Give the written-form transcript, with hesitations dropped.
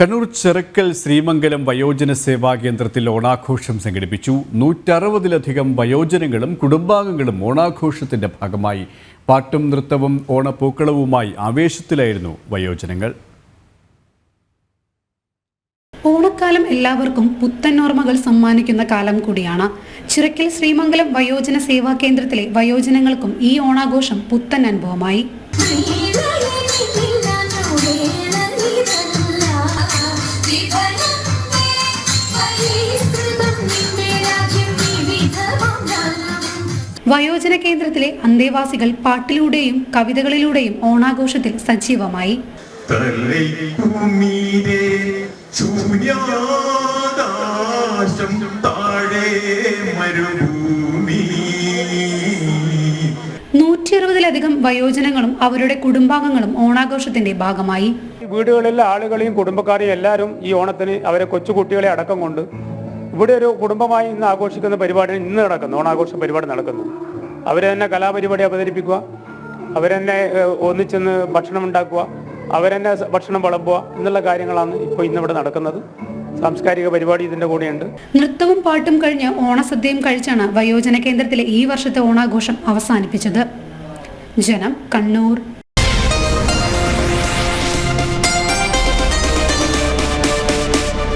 കണ്ണൂർ ചിറക്കൽ ശ്രീമംഗലം വയോജന സേവാ കേന്ദ്രത്തിൽ ഓണാഘോഷം സംഘടിപ്പിച്ചു. 160-ലധികം വയോജനങ്ങളും കുടുംബാംഗങ്ങളും ഓണാഘോഷത്തിന്റെ ഭാഗമായി പാട്ടും നൃത്തവും ഓണപ്പൂക്കളവുമായി ആവേശത്തിലായിരുന്നു വയോജനങ്ങൾ. ഓണക്കാലം എല്ലാവർക്കും പുത്തൻ ഓർമ്മകൾ സമ്മാനിക്കുന്ന കാലം കൂടിയാണ്. ചിറക്കൽ ശ്രീമംഗലം വയോജന സേവാ കേന്ദ്രത്തിലെ വയോജനങ്ങൾക്കും ഈ ഓണാഘോഷം പുത്തൻ അനുഭവമായി. വയോജന കേന്ദ്രത്തിലെ അന്തേവാസികൾ പാട്ടിലൂടെയും കവിതകളിലൂടെയും ഓണാഘോഷത്തിൽ സജീവമായി. ിലധികം വയോജനങ്ങളും അവരുടെ കുടുംബാംഗങ്ങളും ഓണാഘോഷത്തിന്റെ ഭാഗമായി. വീടുകളിലെ ആളുകളെയും കുടുംബക്കാരെയും എല്ലാവരും ഈ ഓണത്തിന് അവരെ കൊച്ചുകുട്ടികളെ അടക്കം കൊണ്ട് ഇവിടെ ഒരു കുടുംബമായി ഇന്ന് ആഘോഷിക്കുന്ന പരിപാടി ഇന്ന് നടക്കുന്നു. ഓണാഘോഷ പരിപാടി നടക്കുന്നു. അവരെ തന്നെ കലാപരിപാടി അവതരിപ്പിക്കുക, അവരെന്നെ ഒന്നിച്ചെന്ന് ഭക്ഷണം ഉണ്ടാക്കുക, അവരെന്നെ ഭക്ഷണം വിളമ്പുക എന്നുള്ള കാര്യങ്ങളാണ് ഇപ്പോൾ ഇന്നിവിടെ നടക്കുന്നത്. സാംസ്കാരിക പരിപാടി ഇതിന്റെ കൂടെയുണ്ട്. നൃത്തവും പാട്ടും കഴിഞ്ഞ് ഓണസദ്യയും കഴിച്ചാണ് വയോജന കേന്ദ്രത്തിലെ ഈ വർഷത്തെ ഓണാഘോഷം അവസാനിപ്പിച്ചത്. ജനം, കണ്ണൂർ.